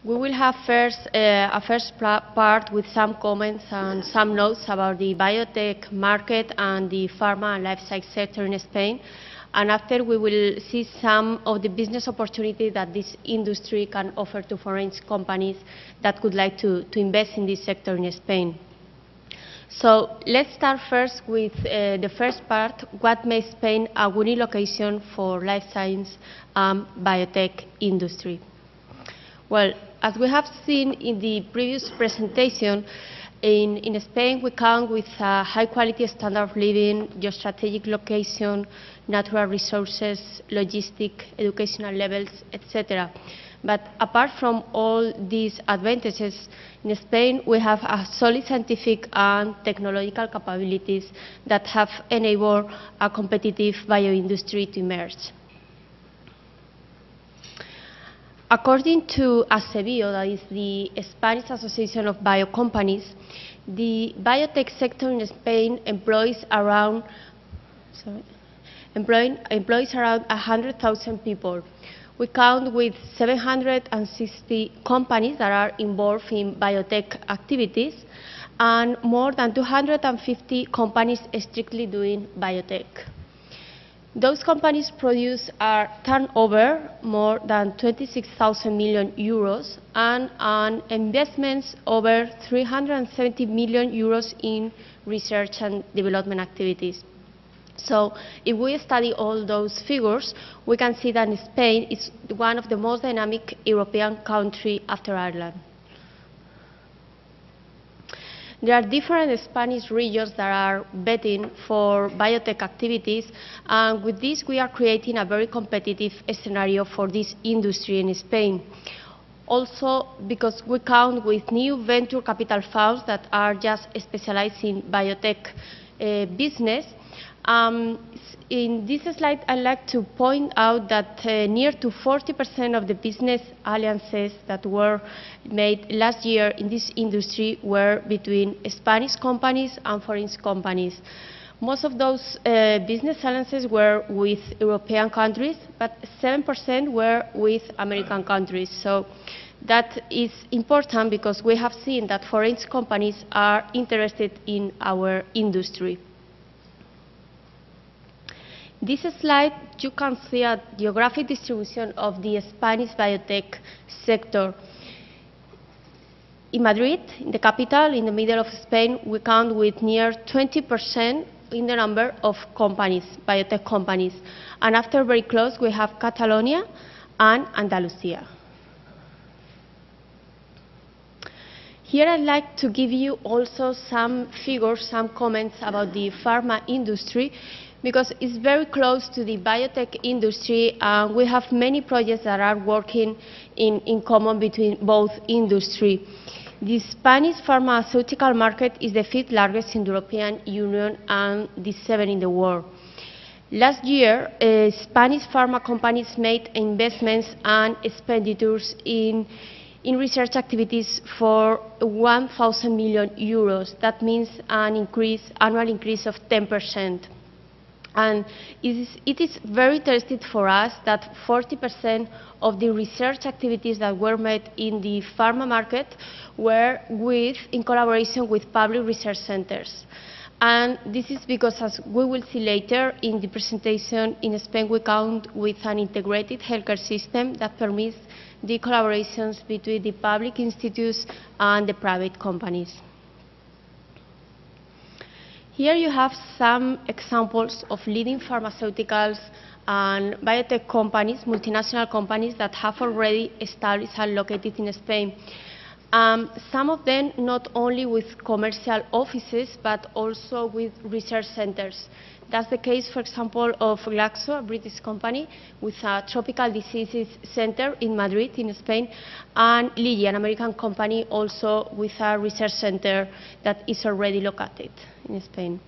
We will have a first part with some comments and some notes about the biotech market and the pharma and life science sector in Spain. And after, we will see some of the business opportunities that this industry can offer to foreign companies that would like to invest in this sector in Spain. So let's start first with the first part, what makes Spain a winning location for life science and biotech industry. Well, as we have seen in the previous presentation, in Spain we count with a high-quality standard of living, geostrategic location, natural resources, logistic, educational levels, etc. But apart from all these advantages, in Spain we have a solid scientific and technological capabilities that have enabled a competitive bioindustry to emerge. According to ASEBIO, that is the Spanish Association of Biocompanies, the biotech sector in Spain employs around 100,000 people. We count with 760 companies that are involved in biotech activities and more than 250 companies strictly doing biotech. Those companies produce a turnover more than 26,000 million euros and investments over 370 million euros in research and development activities. So if we study all those figures, we can see that Spain is one of the most dynamic European countries after Ireland. There are different Spanish regions that are betting for biotech activities, and with this we are creating a very competitive scenario for this industry in Spain. Also because we count with new venture capital funds that are just specialized in biotech business. In this slide, I'd like to point out that near to 40% of the business alliances that were made last year in this industry were between Spanish companies and foreign companies. Most of those business alliances were with European countries, but 7% were with American countries. So that is important because we have seen that foreign companies are interested in our industry. This slide, you can see a geographic distribution of the Spanish biotech sector. In Madrid, in the capital, in the middle of Spain, we count with near 20% in the number of companies, biotech companies. And after very close, we have Catalonia and Andalusia. Here I'd like to give you also some figures, some comments about the pharma industry, because it's very close to the biotech industry, and we have many projects that are working in common between both industries. The Spanish pharmaceutical market is the 5th largest in the European Union and the 7th in the world. Last year, Spanish pharma companies made investments and expenditures in research activities for 1,000 million euros. That means an annual increase of 10%. And it is very interesting for us that 40% of the research activities that were made in the pharma market were in collaboration with public research centers. And this is because, as we will see later in the presentation, in Spain we count with an integrated healthcare system that permits the collaborations between the public institutes and the private companies. Here you have some examples of leading pharmaceuticals and biotech companies, multinational companies that have already established and located in Spain. Some of them not only with commercial offices, but also with research centers. That's the case, for example, of Glaxo, a British company, with a tropical diseases center in Madrid, in Spain, and Lilly, an American company, also with a research center that is already located in Spain.